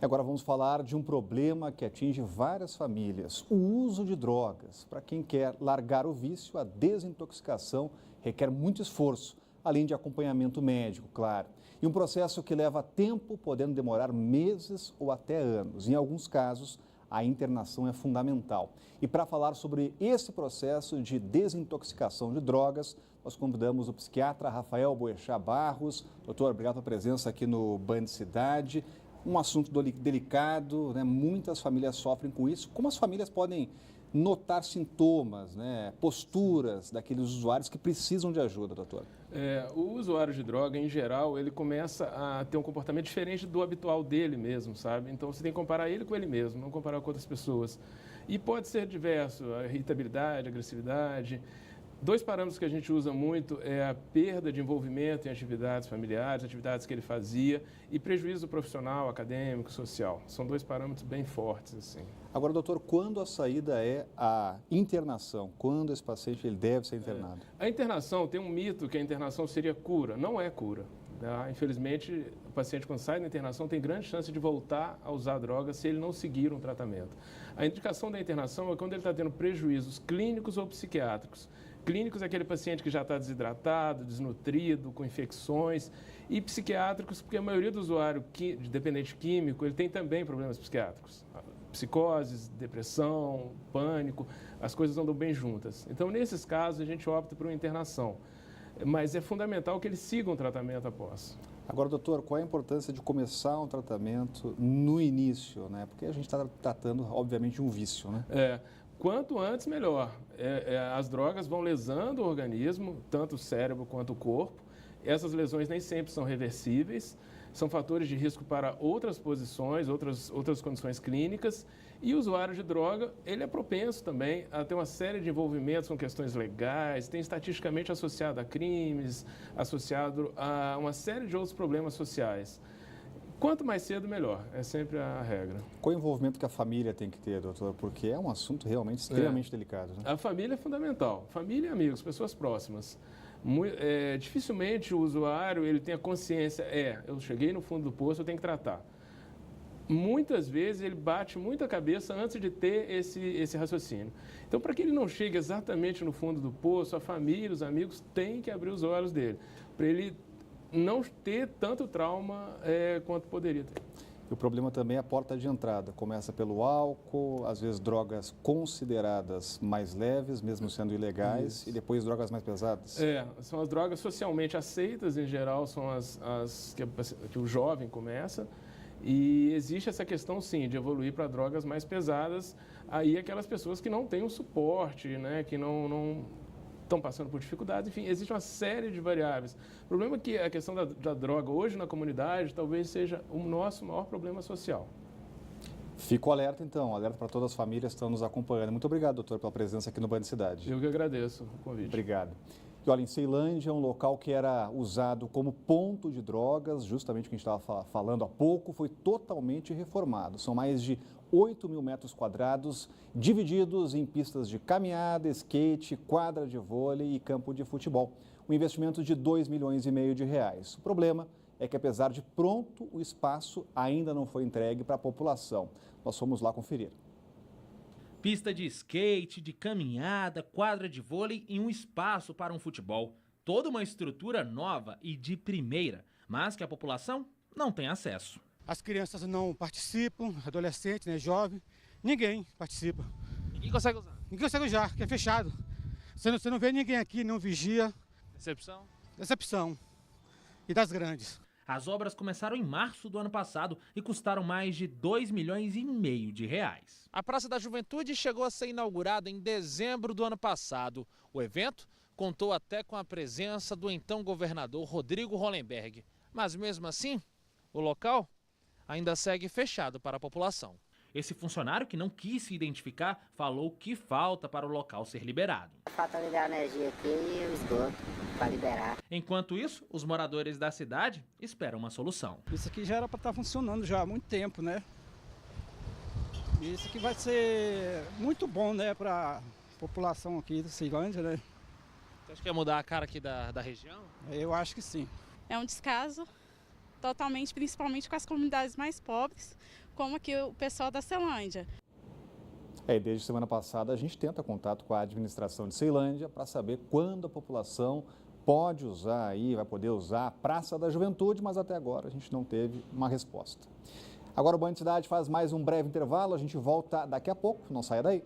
Agora vamos falar de um problema que atinge várias famílias: o uso de drogas. Para quem quer largar o vício, a desintoxicação requer muito esforço, além de acompanhamento médico, claro. E um processo que leva tempo, podendo demorar meses ou até anos. Em alguns casos, a internação é fundamental. E para falar sobre esse processo de desintoxicação de drogas, nós convidamos o psiquiatra Rafael Boechat Barros. Doutor, obrigado pela presença aqui no Band Cidade. Um assunto delicado, né? Muitas famílias sofrem com isso. Como as famílias podem notar sintomas, né? Posturas daqueles usuários que precisam de ajuda, doutor? O usuário de droga, em geral, ele começa a ter um comportamento diferente do habitual dele mesmo, sabe? Então, você tem que comparar ele com ele mesmo, não comparar com outras pessoas. E pode ser diverso, a irritabilidade, a agressividade. Dois parâmetros que a gente usa muito é a perda de envolvimento em atividades familiares, atividades que ele fazia, e prejuízo profissional, acadêmico, social. São dois parâmetros bem fortes, assim. Agora, doutor, quando a saída é a internação? Quando esse paciente ele deve ser internado? A internação, tem um mito que a internação seria cura. Não é cura. Tá? Infelizmente, o paciente, quando sai da internação, tem grande chance de voltar a usar drogas se ele não seguir um tratamento. A indicação da internação é quando ele está tendo prejuízos clínicos ou psiquiátricos. Clínicos é aquele paciente que já está desidratado, desnutrido, com infecções, e psiquiátricos, porque a maioria do usuário dependente químico, ele tem também problemas psiquiátricos. Psicoses, depressão, pânico, as coisas andam bem juntas. Então, nesses casos, a gente opta por uma internação. Mas é fundamental que eles sigam o tratamento após. Agora, doutor, qual é a importância de começar um tratamento no início, né? Porque a gente está tratando, obviamente, de um vício, né? Quanto antes, melhor. As drogas vão lesando o organismo, tanto o cérebro quanto o corpo. Essas lesões nem sempre são reversíveis, são fatores de risco para outras posições, outras condições clínicas. E o usuário de droga, ele é propenso também a ter uma série de envolvimentos com questões legais, tem estatisticamente associado a crimes, associado a uma série de outros problemas sociais. Quanto mais cedo, melhor. É sempre a regra. Qual é o envolvimento que a família tem que ter, doutor? Porque é um assunto realmente extremamente delicado, né? A família é fundamental. Família e amigos, pessoas próximas. Dificilmente o usuário ele tem a consciência, eu cheguei no fundo do poço, eu tenho que tratar. Muitas vezes ele bate muito a cabeça antes de ter esse raciocínio. Então, para que ele não chegue exatamente no fundo do poço, a família, os amigos têm que abrir os olhos dele, para ele não ter tanto trauma quanto poderia ter. E o problema também é a porta de entrada. Começa pelo álcool, às vezes drogas consideradas mais leves, mesmo sendo ilegais, e depois drogas mais pesadas. São as drogas socialmente aceitas, em geral, são as que o jovem começa. E existe essa questão, sim, de evoluir para drogas mais pesadas. Aí aquelas pessoas que não têm um suporte, né, que não estão passando por dificuldades, enfim, existe uma série de variáveis. O problema é que a questão da droga hoje na comunidade talvez seja o nosso maior problema social. Fico alerta, então, alerta para todas as famílias que estão nos acompanhando. Muito obrigado, doutor, pela presença aqui no Band Cidade. Eu que agradeço o convite. Obrigado. E olha, em Ceilândia, um local que era usado como ponto de drogas, justamente o que a gente estava falando há pouco, foi totalmente reformado. São mais de 8 mil metros quadrados, divididos em pistas de caminhada, skate, quadra de vôlei e campo de futebol. Um investimento de 2,5 milhões de reais. O problema é que, apesar de pronto, o espaço ainda não foi entregue para a população. Nós fomos lá conferir. Pista de skate, de caminhada, quadra de vôlei e um espaço para um futebol. Toda uma estrutura nova e de primeira, mas que a população não tem acesso. As crianças não participam, adolescentes, né, jovens, ninguém participa. Ninguém consegue usar? Ninguém consegue usar, porque é fechado. Você não vê ninguém aqui, não vigia. Decepção? Decepção. E das grandes. As obras começaram em março do ano passado e custaram mais de 2,5 milhões de reais. A Praça da Juventude chegou a ser inaugurada em dezembro do ano passado. O evento contou até com a presença do então governador Rodrigo Hollenberg. Mas mesmo assim, o local ainda segue fechado para a população. Esse funcionário, que não quis se identificar, falou que falta para o local ser liberado. Falta ligar a energia aqui e o esgoto para liberar. Enquanto isso, os moradores da cidade esperam uma solução. Isso aqui já era para estar funcionando já há muito tempo, né? Isso aqui vai ser muito bom, né, para a população aqui da Ceilândia, né? Você acha que ia mudar a cara aqui da região? Eu acho que sim. É um descaso totalmente, principalmente com as comunidades mais pobres, como aqui o pessoal da Ceilândia. Desde semana passada a gente tenta contato com a administração de Ceilândia para saber quando a população pode usar aí, vai poder usar a Praça da Juventude, mas até agora a gente não teve uma resposta. Agora o Band Cidade faz mais um breve intervalo, a gente volta daqui a pouco, não saia daí.